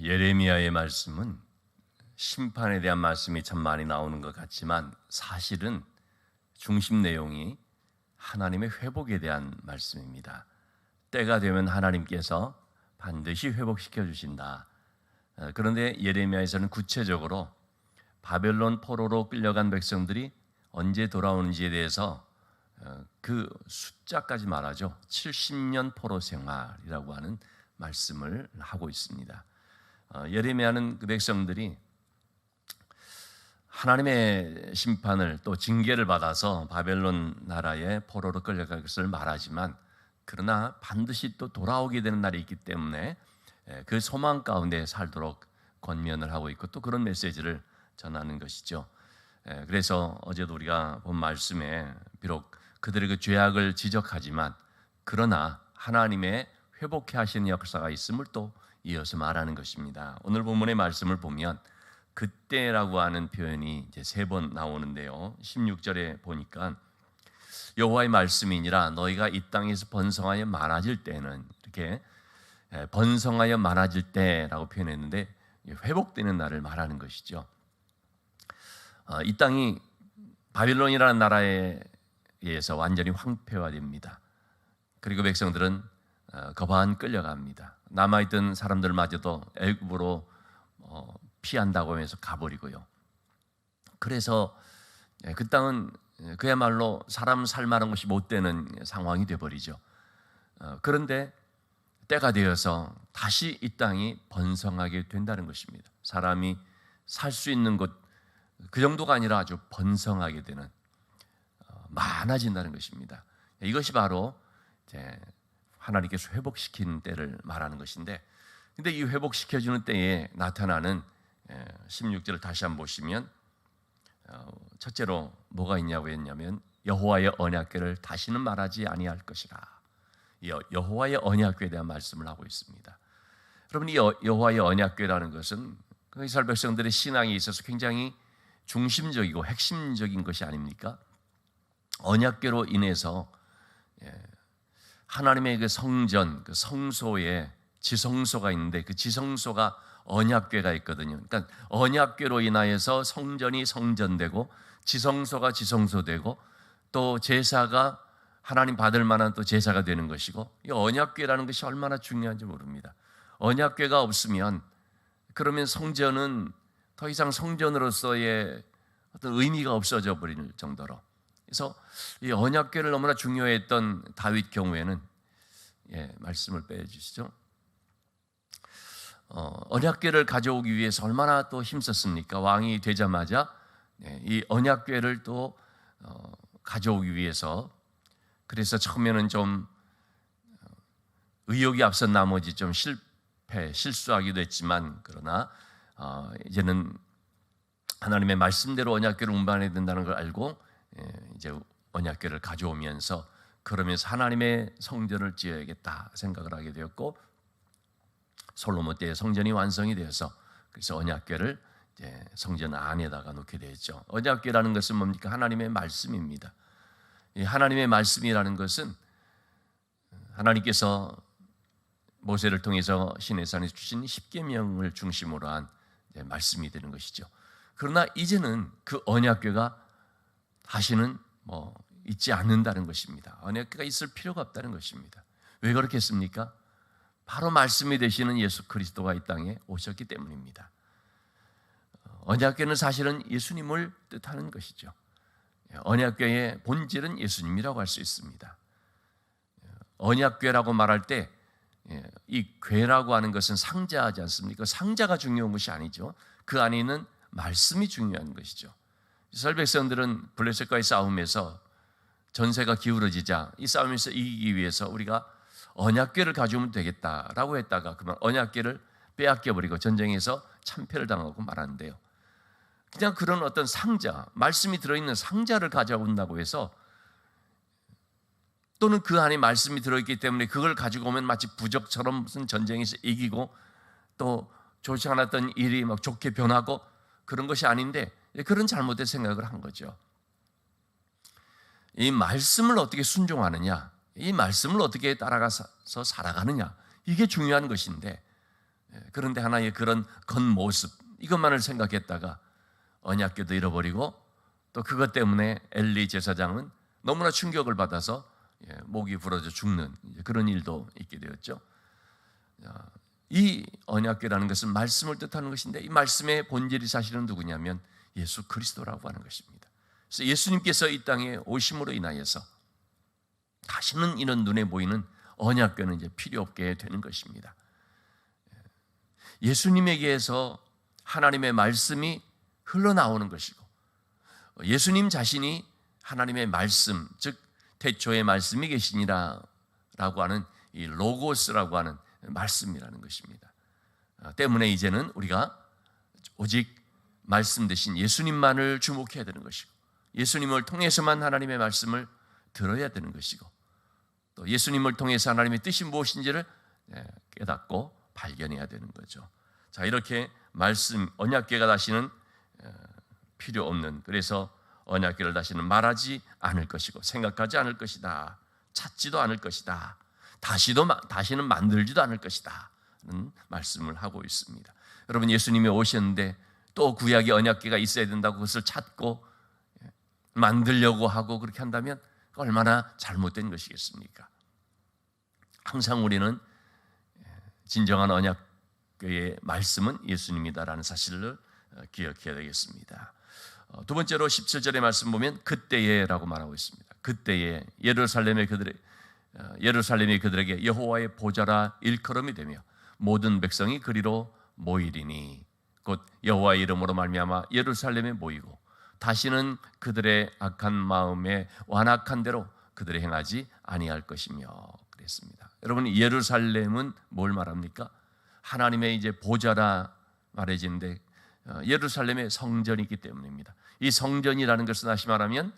예레미야의 말씀은 심판에 대한 말씀이 참 많이 나오는 것 같지만 사실은 중심 내용이 하나님의 회복에 대한 말씀입니다. 때가 되면 하나님께서 반드시 회복시켜 주신다. 그런데 예레미야에서는 구체적으로 바벨론 포로로 끌려간 백성들이 언제 돌아오는지에 대해서 그 숫자까지 말하죠. 70년 포로 생활이라고 하는 말씀을 하고 있습니다. 예레미야는 그 백성들이 하나님의 심판을 또 징계를 받아서 바벨론 나라의 포로로 끌려갈 것을 말하지만 그러나 반드시 또 돌아오게 되는 날이 있기 때문에 그 소망 가운데 살도록 권면을 하고 있고 또 그런 메시지를 전하는 것이죠. 그래서 어제도 우리가 본 말씀에 비록 그들의 그 죄악을 지적하지만 그러나 하나님의 회복해 하시는 역사가 있음을 또 이어서 말하는 것입니다. 오늘 본문의 말씀을 보면 그때라고 하는 표현이 이제 3번 나오는데요. 16절에 보니까 여호와의 말씀이니라 너희가 이 땅에서 번성하여 많아질 때는 이렇게 번성하여 많아질 때라고 표현했는데 회복되는 날을 말하는 것이죠. 이 땅이 바빌론이라는 나라에 의해서 완전히 황폐화됩니다. 그리고 백성들은 거반 끌려갑니다. 남아있던 사람들마저도 애굽으로 피한다고 하면서 가버리고요. 그래서 그 땅은 그야말로 사람 살만한 것이 못 되는 상황이 되어버리죠. 그런데 때가 되어서 다시 이 땅이 번성하게 된다는 것입니다. 사람이 살 수 있는 곳 그 정도가 아니라 아주 번성하게 되는 많아진다는 것입니다. 이것이 바로 이제 하나님께서 회복시킨 때를 말하는 것인데, 근데 이 회복시켜주는 때에 나타나는 16절을 다시 한번 보시면 첫째로 뭐가 있냐고 했냐면 여호와의 언약궤를 다시는 말하지 아니할 것이라. 여호와의 언약궤에 대한 말씀을 하고 있습니다. 여러분, 이 여호와의 언약궤라는 것은 그 이스라엘 백성들의 신앙에 있어서 굉장히 중심적이고 핵심적인 것이 아닙니까? 언약궤로 인해서 하나님의 그 성전, 그 성소에 지성소가 있는데 그 지성소가 언약궤가 있거든요. 그러니까 언약궤로 인하여서 성전이 성전되고 지성소가 지성소되고 또 제사가 하나님 받을 만한 또 제사가 되는 것이고, 이 언약궤라는 것이 얼마나 중요한지 모릅니다. 언약궤가 없으면 그러면 성전은 더 이상 성전으로서의 어떤 의미가 없어져 버릴 정도로, 그래서 이 언약궤를 너무나 중요했던 다윗 경우에는 말씀을 빼주시죠. 언약궤를 가져오기 위해서 얼마나 또 힘썼습니까? 왕이 되자마자 이 언약궤를 또 가져오기 위해서, 그래서 처음에는 좀 의욕이 앞선 나머지 좀 실수하기도 했지만 그러나 이제는 하나님의 말씀대로 언약궤를 운반해야 된다는 걸 알고 이제 언약궤를 가져오면서 그러면서 하나님의 성전을 지어야겠다 생각을 하게 되었고, 솔로몬 때에 성전이 완성이 되어서 그래서 언약궤를 이제 성전 안에다가 놓게 되었죠. 언약궤라는 것은 뭡니까? 하나님의 말씀입니다. 이 하나님의 말씀이라는 것은 하나님께서 모세를 통해서 시내산에 주신 십계명을 중심으로 한 말씀이 되는 것이죠. 그러나 이제는 그 언약궤가 다시는 있지 않는다는 것입니다. 언약궤가 있을 필요가 없다는 것입니다. 왜 그렇겠습니까? 바로 말씀이 되시는 예수 그리스도가 이 땅에 오셨기 때문입니다. 언약궤는 사실은 예수님을 뜻하는 것이죠. 언약궤의 본질은 예수님이라고 할 수 있습니다. 언약궤라고 말할 때 이 궤라고 하는 것은 상자하지 않습니까? 상자가 중요한 것이 아니죠. 그 안에 있는 말씀이 중요한 것이죠. 이스라엘 백성들은 블레셋과의 싸움에서 전세가 기울어지자 이 싸움에서 이기기 위해서 우리가 언약궤를 가져오면 되겠다라고 했다가 그만 언약궤를 빼앗겨버리고 전쟁에서 참패를 당하고 말았는데요. 그냥 그런 어떤 상자, 말씀이 들어있는 상자를 가져온다고 해서, 또는 그 안에 말씀이 들어있기 때문에 그걸 가지고 오면 마치 부적처럼 무슨 전쟁에서 이기고 또 좋지 않았던 일이 막 좋게 변하고 그런 것이 아닌데, 그런 잘못된 생각을 한 거죠. 이 말씀을 어떻게 순종하느냐, 이 말씀을 어떻게 따라가서 살아가느냐, 이게 중요한 것인데 그런데 하나의 그런 겉모습 이것만을 생각했다가 언약궤도 잃어버리고 또 그것 때문에 엘리 제사장은 너무나 충격을 받아서 목이 부러져 죽는 그런 일도 있게 되었죠. 이 언약궤라는 것은 말씀을 뜻하는 것인데 이 말씀의 본질이 사실은 누구냐면 예수 그리스도라고 하는 것입니다. 그래서 예수님께서 이 땅에 오심으로 인하여서 다시는 이런 눈에 보이는 언약궤는 이제 필요 없게 되는 것입니다. 예수님에게서 하나님의 말씀이 흘러나오는 것이고 예수님 자신이 하나님의 말씀, 즉 태초에 말씀이 계시니라 라고 하는 이 로고스라고 하는 말씀이라는 것입니다. 때문에 이제는 우리가 오직 말씀 대신 예수님만을 주목해야 되는 것이고 예수님을 통해서만 하나님의 말씀을 들어야 되는 것이고 또 예수님을 통해서 하나님의 뜻이 무엇인지를 깨닫고 발견해야 되는 거죠. 자, 이렇게 말씀, 언약궤가 다시는 필요 없는, 그래서 언약궤를 다시는 말하지 않을 것이고 생각하지 않을 것이다, 찾지도 않을 것이다, 다시는 만들지도 않을 것이다 는 말씀을 하고 있습니다. 여러분, 예수님이 오셨는데 또 구약의 언약궤가 있어야 된다고 그것을 찾고 만들려고 하고 그렇게 한다면 얼마나 잘못된 것이겠습니까? 항상 우리는 진정한 언약궤의 말씀은 예수님이다라는 사실을 기억해야 되겠습니다. 두 번째로 17절의 말씀 보면 그때에라고 말하고 있습니다. 그때에 예루살렘이 그들에게 여호와의 보좌라 일컬음이 되며 모든 백성이 그리로 모이리니 곧 여호와의 이름으로 말미암아 예루살렘에 모이고 다시는 그들의 악한 마음에 완악한 대로 그들이 행하지 아니할 것이며 그랬습니다. 여러분, 예루살렘은 뭘 말합니까? 하나님의 이제 보좌라 말해지는데 예루살렘의 성전이 있기 때문입니다. 이 성전이라는 것은 다시 말하면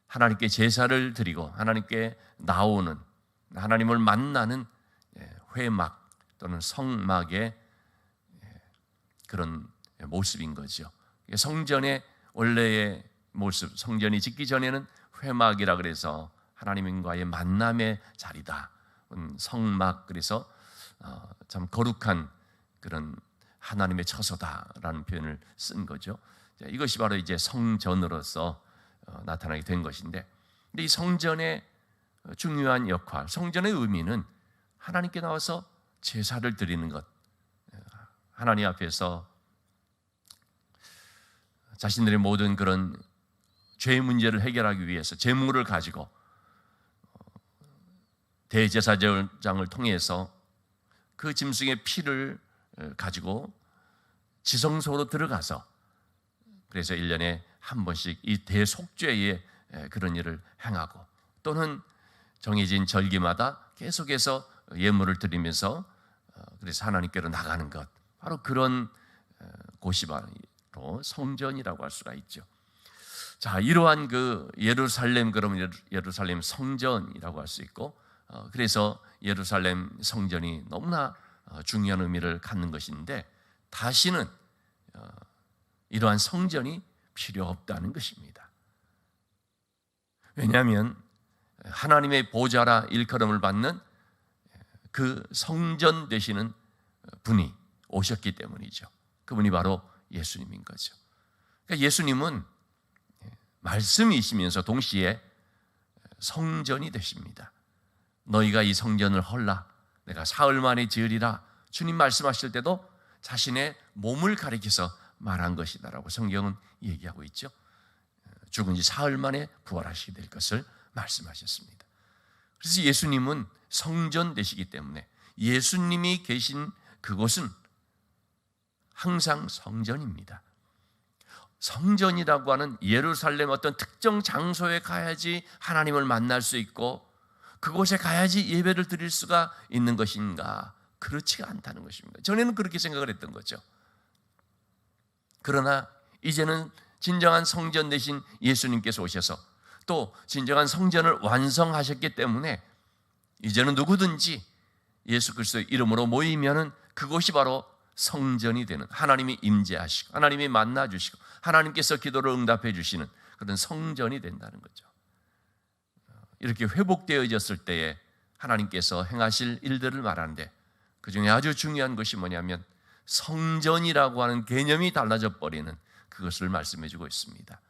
하나님께 제사를 드리고 하나님께 나오는, 하나님을 만나는 회막 또는 성막의 그런 모습인 거죠. 성전의 원래의 모습, 성전이 짓기 전에는 회막이라 그래서 하나님과의 만남의 자리다. 성막, 그래서 참 거룩한 그런 하나님의 처소다라는 표현을 쓴 거죠. 이것이 바로 이제 성전으로서 나타나게 된 것인데, 근데 이 성전의 중요한 역할, 성전의 의미는 하나님께 나와서 제사를 드리는 것, 하나님 앞에서 자신들의 모든 그런 죄의 문제를 해결하기 위해서 제물을 가지고 대제사장을 통해서 그 짐승의 피를 가지고 지성소로 들어가서 그래서 1년에 한 번씩 이 대속죄의 그런 일을 행하고 또는 정해진 절기마다 계속해서 예물을 드리면서 그래서 하나님께로 나가는 것, 바로 그런 곳이 바로 성전이라고 할 수가 있죠. 자, 이러한 그 예루살렘, 그러면 예루살렘 성전이라고 할 수 있고, 그래서 예루살렘 성전이 너무나 중요한 의미를 갖는 것인데 다시는 이러한 성전이 필요 없다는 것입니다. 왜냐하면 하나님의 보좌라 일컬음을 받는 그 성전 되시는 분이 오셨기 때문이죠. 그분이 바로 예수님인 거죠. 그러니까 예수님은 말씀이시면서 동시에 성전이 되십니다. 너희가 이 성전을 헐라, 내가 사흘 만에 지으리라. 주님 말씀하실 때도 자신의 몸을 가리켜서 말한 것이다라고 성경은 얘기하고 있죠. 죽은 지 사흘 만에 부활하시게 될 것을 말씀하셨습니다. 그래서 예수님은 성전 되시기 때문에 예수님이 계신 그곳은 항상 성전입니다. 성전이라고 하는 예루살렘 어떤 특정 장소에 가야지 하나님을 만날 수 있고 그곳에 가야지 예배를 드릴 수가 있는 것인가? 그렇지가 않다는 것입니다. 전에는 그렇게 생각을 했던 거죠. 그러나 이제는 진정한 성전 되신 예수님께서 오셔서 또 진정한 성전을 완성하셨기 때문에 이제는 누구든지 예수 그리스도의 이름으로 모이면은 그곳이 바로 성전이 되는, 하나님이 임재하시고 하나님이 만나주시고 하나님께서 기도를 응답해 주시는 그런 성전이 된다는 거죠. 이렇게 회복되어졌을 때에 하나님께서 행하실 일들을 말하는데 그중에 아주 중요한 것이 뭐냐면 성전이라고 하는 개념이 달라져 버리는 그것을 말씀해 주고 있습니다.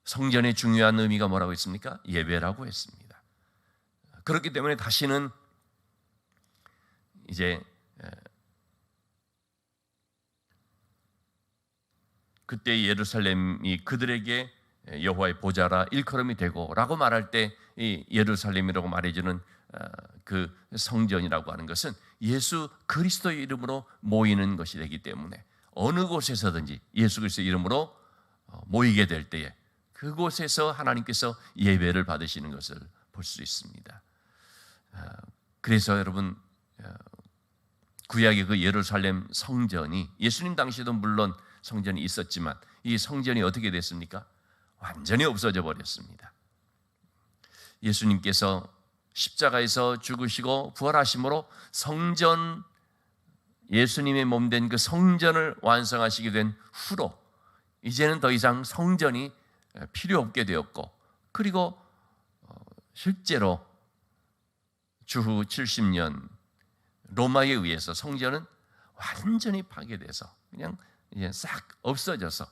성전의 중요한 의미가 뭐라고 했습니까? 예배라고 했습니다. 그렇기 때문에 다시는 이제 그때 예루살렘이 그들에게 여호와의 보좌라 일컬음이 되고 라고 말할 때 이 예루살렘이라고 말해주는 그 성전이라고 하는 것은 예수 그리스도의 이름으로 모이는 것이 되기 때문에 어느 곳에서든지 예수 그리스도의 이름으로 모이게 될 때에 그곳에서 하나님께서 예배를 받으시는 것을 볼 수 있습니다. 그래서 여러분 구약의 그 예루살렘 성전이 예수님 당시에도 물론 성전이 있었지만 이 성전이 어떻게 됐습니까? 완전히 없어져 버렸습니다. 예수님께서 십자가에서 죽으시고 부활하심으로 성전, 예수님의 몸 된 그 성전을 완성하시게 된 후로 이제는 더 이상 성전이 필요 없게 되었고, 그리고 실제로 주후 70년 로마에 의해서 성전은 완전히 파괴돼서 그냥 이제 싹 없어져서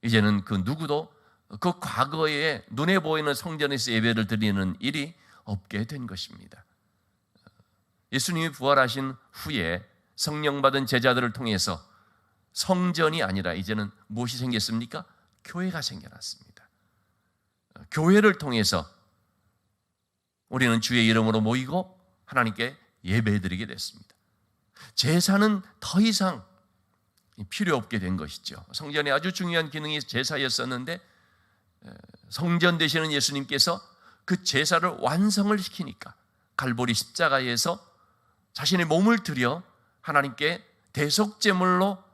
이제는 그 누구도 그 과거에 눈에 보이는 성전에서 예배를 드리는 일이 없게 된 것입니다. 예수님이 부활하신 후에 성령 받은 제자들을 통해서 성전이 아니라 이제는 무엇이 생겼습니까? 교회가 생겨났습니다. 교회를 통해서 우리는 주의 이름으로 모이고 하나님께 예배드리게 됐습니다. 제사는 더 이상 필요 없게 된 것이죠. 성전의 아주 중요한 기능이 제사였었는데 성전 되시는 예수님께서 그 제사를 완성을 시키니까 갈보리 십자가에서 자신의 몸을 들여 하나님께 대속제물로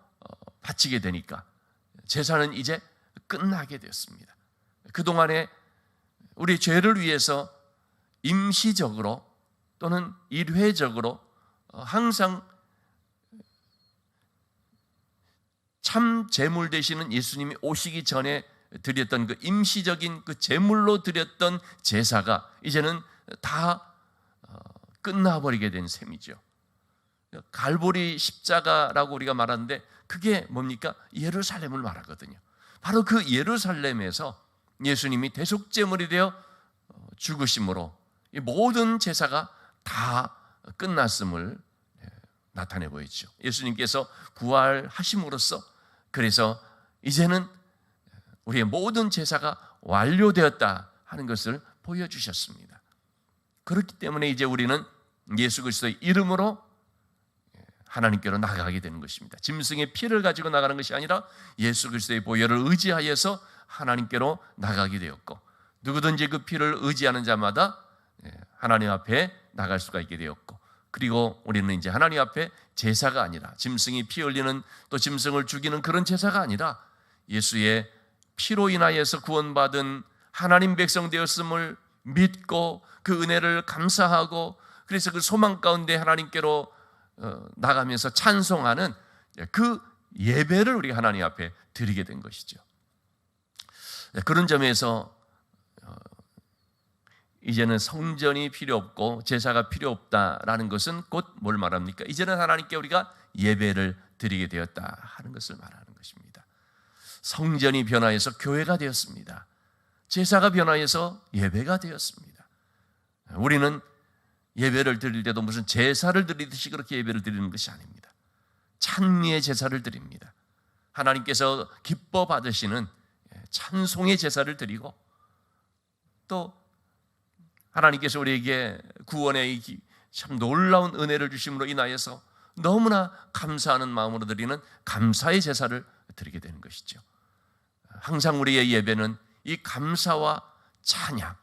바치게 되니까 제사는 이제 끝나게 되었습니다. 그동안에 우리 죄를 위해서 임시적으로 또는 일회적으로 항상 참 제물 되시는 예수님이 오시기 전에 드렸던 그 임시적인 그 제물로 드렸던 제사가 이제는 다 끝나버리게 된 셈이죠. 갈보리 십자가라고 우리가 말하는데 그게 뭡니까? 예루살렘을 말하거든요. 바로 그 예루살렘에서 예수님이 대속제물이 되어 죽으심으로 이 모든 제사가 다 끝났음을 나타내 보이죠. 예수님께서 부활하심으로써 그래서 이제는 우리의 모든 제사가 완료되었다 하는 것을 보여주셨습니다. 그렇기 때문에 이제 우리는 예수 그리스도의 이름으로 하나님께로 나가게 되는 것입니다. 짐승의 피를 가지고 나가는 것이 아니라 예수 그리스도의 보혈을 의지하여서 하나님께로 나가게 되었고, 누구든지 그 피를 의지하는 자마다 하나님 앞에 나갈 수가 있게 되었고, 그리고 우리는 이제 하나님 앞에 제사가 아니라 짐승이 피 흘리는 또 짐승을 죽이는 그런 제사가 아니라 예수의 피로 인하여서 구원받은 하나님 백성 되었음을 믿고 그 은혜를 감사하고 그래서 그 소망 가운데 하나님께로 나가면서 찬송하는 그 예배를 우리 하나님 앞에 드리게 된 것이죠. 그런 점에서 이제는 성전이 필요 없고 제사가 필요 없다라는 것은 곧 뭘 말합니까? 이제는 하나님께 우리가 예배를 드리게 되었다 하는 것을 말하는 것입니다. 성전이 변화해서 교회가 되었습니다. 제사가 변화해서 예배가 되었습니다. 우리는 예배를 드릴 때도 무슨 제사를 드리듯이 그렇게 예배를 드리는 것이 아닙니다. 찬미의 제사를 드립니다. 하나님께서 기뻐 받으시는 찬송의 제사를 드리고, 또 하나님께서 우리에게 구원의 참 놀라운 은혜를 주심으로 인하여서 너무나 감사하는 마음으로 드리는 감사의 제사를 드리게 되는 것이죠. 항상 우리의 예배는 이 감사와 찬양,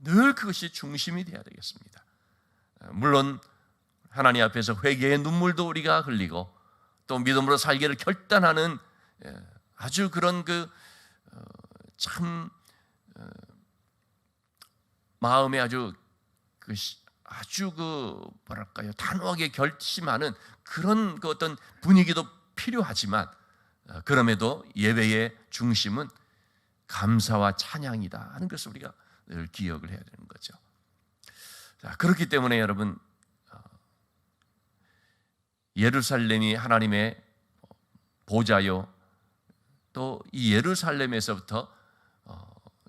늘 그것이 중심이 되어야 되겠습니다. 물론 하나님 앞에서 회개의 눈물도 우리가 흘리고 또 믿음으로 살기를 결단하는 아주 그런 참 마음에 아주 뭐랄까요, 단호하게 결심하는 그런 어떤 분위기도 필요하지만, 그럼에도 예배의 중심은 감사와 찬양이다 하는 것을 우리가 늘 기억을 해야 되는 거죠. 자, 그렇기 때문에 여러분, 예루살렘이 하나님의 보좌요, 또 이 예루살렘에서부터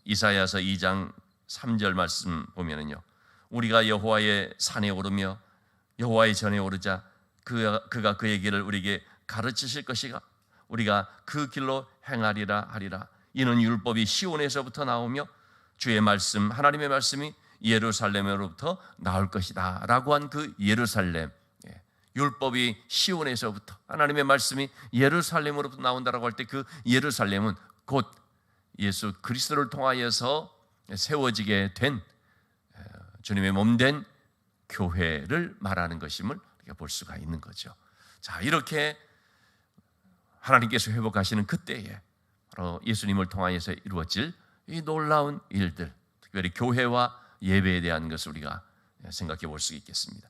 이사야서 2장 3절 말씀 보면은요, 우리가 여호와의 산에 오르며 여호와의 전에 오르자 그가 그의 길을 우리에게 가르치실 것이가 우리가 그 길로 행하리라 하리라. 이는 율법이 시온에서부터 나오며 주의 말씀 하나님의 말씀이 예루살렘으로부터 나올 것이다 라고 한 그 예루살렘, 율법이 시온에서부터 하나님의 말씀이 예루살렘으로부터 나온다라고 할 때 그 예루살렘은 곧 예수 그리스도를 통하여서 세워지게 된 주님의 몸된 교회를 말하는 것임을 우리가 볼 수가 있는 거죠. 자, 이렇게 하나님께서 회복하시는 그때에 바로 예수님을 통하여서 이루어질 이 놀라운 일들, 특별히 교회와 예배에 대한 것을 우리가 생각해 볼 수 있겠습니다.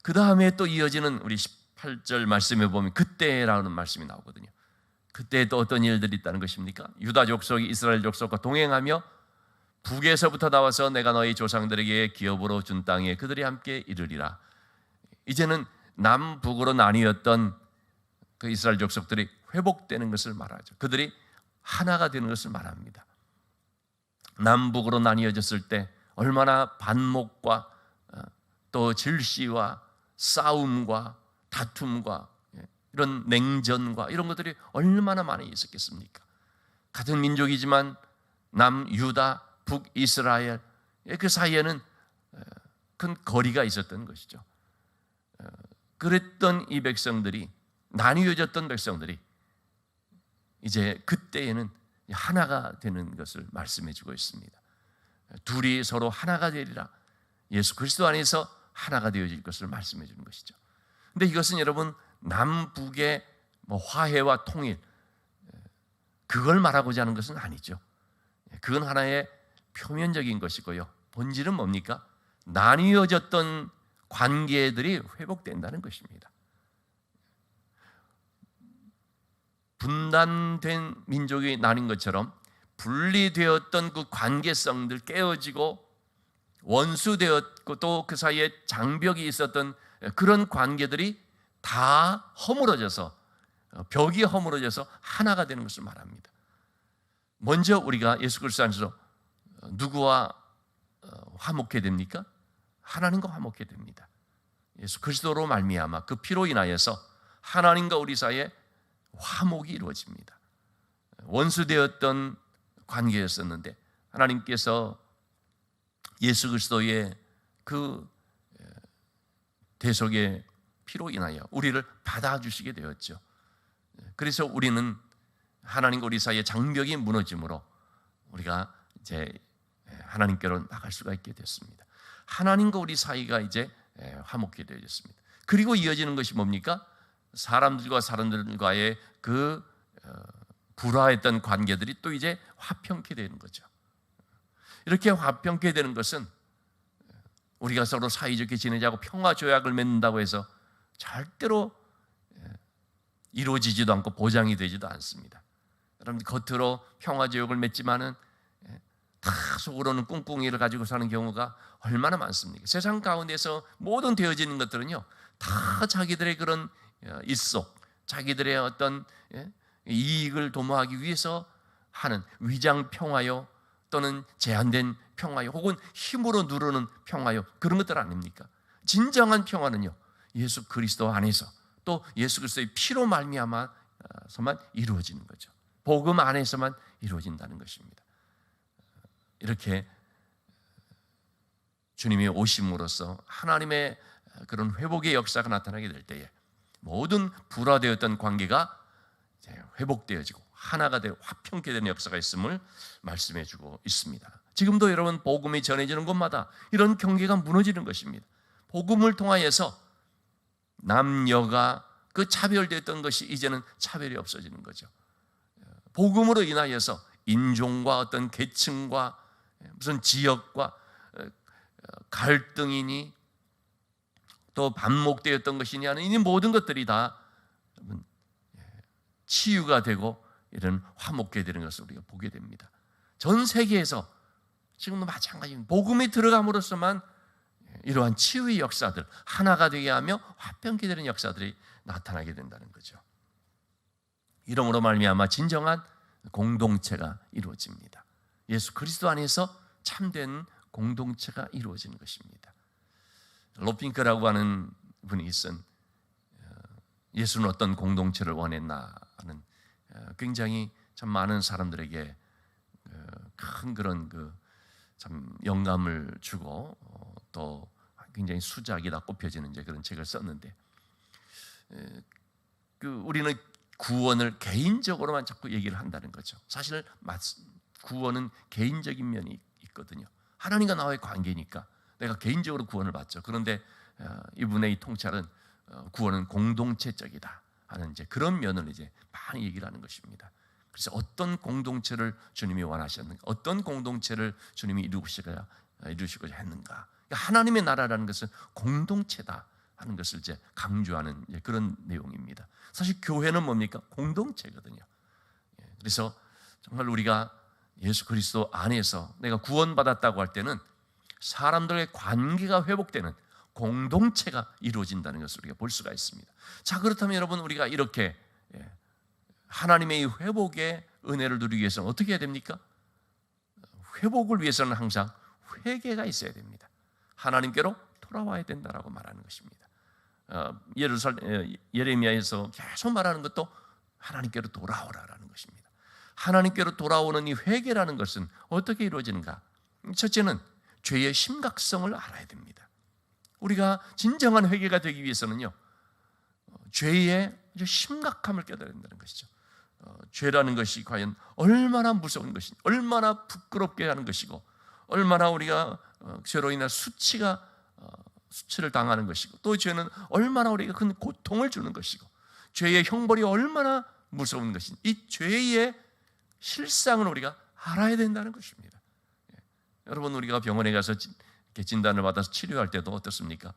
그 다음에 또 이어지는 우리 18절 말씀에 보면 그때라는 말씀이 나오거든요. 그때 또 어떤 일들이 있다는 것입니까? 유다 족속이 이스라엘 족속과 동행하며 북에서부터 나와서 내가 너희 조상들에게 기업으로 준 땅에 그들이 함께 이르리라. 이제는 남북으로 나뉘었던 그 이스라엘 족속들이 회복되는 것을 말하죠. 그들이 하나가 되는 것을 말합니다. 남북으로 나뉘어졌을 때 얼마나 반목과 또 질시와 싸움과 다툼과 이런 냉전과 이런 것들이 얼마나 많이 있었겠습니까? 같은 민족이지만 남유다, 북이스라엘 그 사이에는 큰 거리가 있었던 것이죠. 그랬던 이 백성들이, 나뉘어졌던 백성들이 이제 그때에는 하나가 되는 것을 말씀해 주고 있습니다. 둘이 서로 하나가 되리라. 예수 그리스도 안에서 하나가 되어질 것을 말씀해 주는 것이죠. 근데 이것은 여러분 남북의 화해와 통일, 그걸 말하고자 하는 것은 아니죠. 그건 하나의 표면적인 것이고요. 본질은 뭡니까? 나뉘어졌던 관계들이 회복된다는 것입니다. 분단된 민족이 나뉜 것처럼 분리되었던 그 관계성들 깨어지고 원수되었고 또 그 사이에 장벽이 있었던 그런 관계들이 다 허물어져서, 벽이 허물어져서 하나가 되는 것을 말합니다. 먼저 우리가 예수 그리스도 안에서 누구와 화목해 됩니까? 하나님과 화목해 됩니다. 예수 그리스도로 말미암아 그 피로 인하여서 하나님과 우리 사이에 화목이 이루어집니다. 원수되었던 관계였었는데 하나님께서 예수 그리스도의 그 대속의 피로 인하여 우리를 받아주시게 되었죠. 그래서 우리는 하나님과 우리 사이의 장벽이 무너짐으로 우리가 이제 하나님께로 나갈 수가 있게 됐습니다. 하나님과 우리 사이가 이제 화목해 되어졌습니다. 그리고 이어지는 것이 뭡니까? 사람들과 사람들과의 그 불화했던 관계들이 또 이제 화평케 되는 거죠. 이렇게 화평케 되는 것은 우리가 서로 사이좋게 지내자고 평화 조약을 맺는다고 해서 절대로 이루어지지도 않고 보장이 되지도 않습니다. 여러분들 겉으로 평화 조약을 맺지만은 다 속으로는 꿍꿍이를 가지고 사는 경우가 얼마나 많습니까? 세상 가운데서 모든 되어지는 것들은요 다 자기들의 그런 일속, 자기들의 어떤 이익을 도모하기 위해서 하는 위장 평화요, 또는 제한된 평화요, 혹은 힘으로 누르는 평화요, 그런 것들 아닙니까? 진정한 평화는요 예수 그리스도 안에서 또 예수 그리스도의 피로 말미암아서만 이루어지는 거죠. 복음 안에서만 이루어진다는 것입니다. 이렇게 주님이 오심으로써 하나님의 그런 회복의 역사가 나타나게 될 때에 모든 불화되었던 관계가 회복되어지고 하나가 되어 화평케 되는 역사가 있음을 말씀해 주고 있습니다. 지금도 여러분 복음이 전해지는 곳마다 이런 경계가 무너지는 것입니다. 복음을 통하여서 남녀가 그 차별되었던 것이 이제는 차별이 없어지는 거죠. 복음으로 인하여서 인종과 어떤 계층과 무슨 지역과 갈등이니 또 반목되었던 것이니 하는 이 모든 것들이 다 치유가 되고 이런 화목게 되는 것을 우리가 보게 됩니다. 전 세계에서 지금도 마찬가지입니다. 복음이 들어감으로써만 이러한 치유의 역사들, 하나가 되게 하며 화평케 되는 역사들이 나타나게 된다는 거죠. 이러므로 말미암아 진정한 공동체가 이루어집니다. 예수 그리스도 안에서 참된 공동체가 이루어지는 것입니다. 로핑크라고 하는 분이 있은 예수는 어떤 공동체를 원했나 하는 굉장히 참 많은 사람들에게 큰 그런 참 영감을 주고 또 굉장히 수작이다 꼽혀지는 이제 그런 책을 썼는데, 우리는 구원을 개인적으로만 자꾸 얘기를 한다는 거죠. 사실 구원은 개인적인 면이 있거든요. 하나님과 나와의 관계니까 내가 개인적으로 구원을 받죠. 그런데 이분의 이 통찰은 구원은 공동체적이다 하는 이제 그런 면을 이제 많이 얘기를 하는 것입니다. 그래서 어떤 공동체를 주님이 원하셨는가, 어떤 공동체를 주님이 이루시고자 했는가. 그러니까 하나님의 나라라는 것은 공동체다 하는 것을 이제 강조하는 이제 그런 내용입니다. 사실 교회는 뭡니까? 공동체거든요. 그래서 정말 우리가 예수 그리스도 안에서 내가 구원받았다고 할 때는 사람들의 관계가 회복되는 공동체가 이루어진다는 것을 우리가 볼 수가 있습니다. 자, 그렇다면 여러분, 우리가 이렇게 하나님의 이 회복의 은혜를 누리기 위해서는 어떻게 해야 됩니까? 회복을 위해서는 항상 회개가 있어야 됩니다. 하나님께로 돌아와야 된다라고 말하는 것입니다. 예레미야에서 계속 말하는 것도 하나님께로 돌아오라라는 것입니다. 하나님께로 돌아오는 이 회개라는 것은 어떻게 이루어지는가? 첫째는 죄의 심각성을 알아야 됩니다. 우리가 진정한 회개가 되기 위해서는요, 죄의 심각함을 깨달아야 된다는 것이죠. 죄라는 것이 과연 얼마나 무서운 것인지, 얼마나 부끄럽게 하는 것이고, 얼마나 우리가 죄로 인한 수치를 당하는 것이고, 또 죄는 얼마나 우리가 큰 고통을 주는 것이고, 죄의 형벌이 얼마나 무서운 것인지, 이 죄의 실상을 우리가 알아야 된다는 것입니다. 여러분, 우리가 병원에 가서 진단을 받아서 치료할 때도 어떻습니까?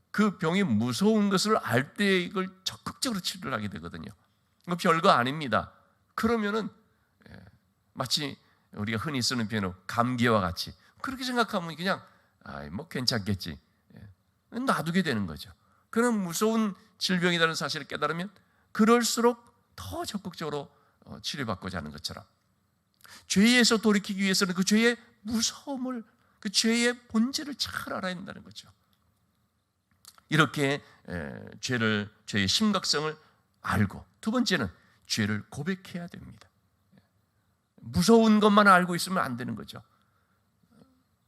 그 병이 무서운 것을 알 때 이걸 적극적으로 치료를 하게 되거든요. 별거 아닙니다. 그러면은 마치 우리가 흔히 쓰는 표현으로 감기와 같이 그렇게 생각하면 그냥 뭐 괜찮겠지 놔두게 되는 거죠. 그런 무서운 질병이라는 사실을 깨달으면 그럴수록 더 적극적으로 치료받고자 하는 것처럼, 죄에서 돌이키기 위해서는 그 죄의 무서움을, 그 죄의 본질을 잘 알아야 한다는 거죠. 이렇게 죄의 심각성을 알고, 두 번째는 죄를 고백해야 됩니다. 무서운 것만 알고 있으면 안 되는 거죠.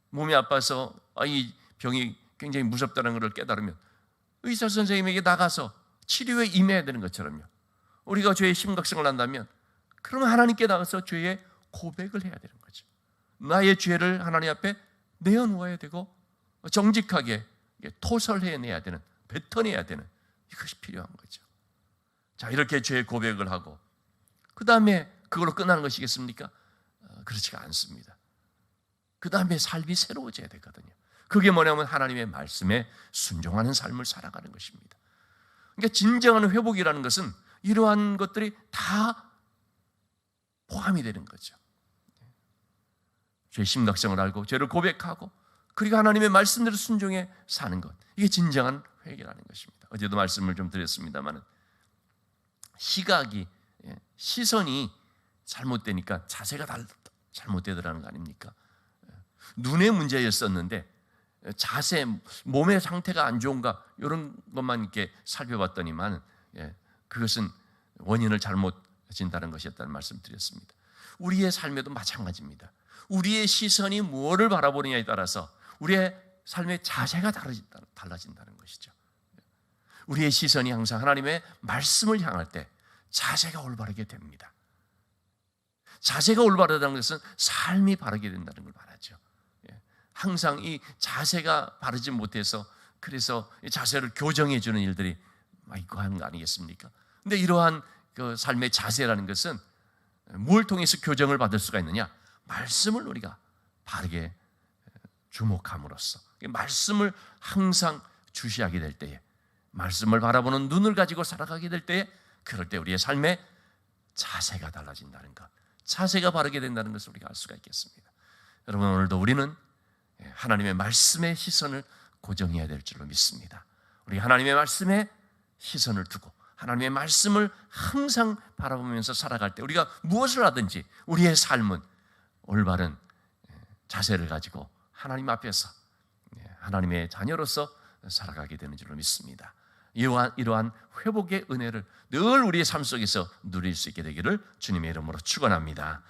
몸이 아파서 이 병이 굉장히 무섭다는 것을 깨달으면 의사 선생님에게 나가서 치료에 임해야 되는 것처럼요, 우리가 죄의 심각성을 안다면 그러면 하나님께 나가서 죄의 고백을 해야 되는 거죠. 나의 죄를 하나님 앞에 내어놓아야 되고 정직하게 토설해내야 되는, 뱉어내야 되는, 이것이 필요한 거죠. 자, 이렇게 죄의 고백을 하고 그 다음에 그걸로 끝나는 것이겠습니까? 그렇지가 않습니다. 그 다음에 삶이 새로워져야 되거든요. 그게 뭐냐면 하나님의 말씀에 순종하는 삶을 살아가는 것입니다. 그러니까 진정한 회복이라는 것은 이러한 것들이 다 포함이 되는 거죠. 죄의 심각성을 알고 죄를 고백하고 그리고 하나님의 말씀대로 순종해 사는 것, 이게 진정한 회개라는 것입니다. 어제도 말씀을 좀 드렸습니다만, 시선이 잘못되니까 자세가 잘못되더라는 거 아닙니까? 눈의 문제였었는데 자세, 몸의 상태가 안 좋은가 이런 것만 이렇게 살펴봤더니만 그것은 원인을 잘못 진다는 것이었다는 말씀 드렸습니다. 우리의 삶에도 마찬가지입니다. 우리의 시선이 무엇을 바라보느냐에 따라서 우리의 삶의 자세가 달라진다는 것이죠. 우리의 시선이 항상 하나님의 말씀을 향할 때 자세가 올바르게 됩니다. 자세가 올바르다는 것은 삶이 바르게 된다는 걸 말하죠. 항상 이 자세가 바르지 못해서 그래서 자세를 교정해 주는 일들이 있고 하는 거 아니겠습니까? 근데 이러한 그 삶의 자세라는 것은 뭘 통해서 교정을 받을 수가 있느냐? 말씀을 우리가 바르게 주목함으로써, 말씀을 항상 주시하게 될 때에, 말씀을 바라보는 눈을 가지고 살아가게 될 때에, 그럴 때 우리의 삶의 자세가 달라진다는 것, 자세가 바르게 된다는 것을 우리가 알 수가 있겠습니다. 여러분, 오늘도 우리는 하나님의 말씀의 시선을 고정해야 될 줄로 믿습니다. 우리 하나님의 말씀에 시선을 두고 하나님의 말씀을 항상 바라보면서 살아갈 때 우리가 무엇을 하든지 우리의 삶은 올바른 자세를 가지고 하나님 앞에서 하나님의 자녀로서 살아가게 되는 줄로 믿습니다. 이러한 회복의 은혜를 늘 우리의 삶 속에서 누릴 수 있게 되기를 주님의 이름으로 축원합니다.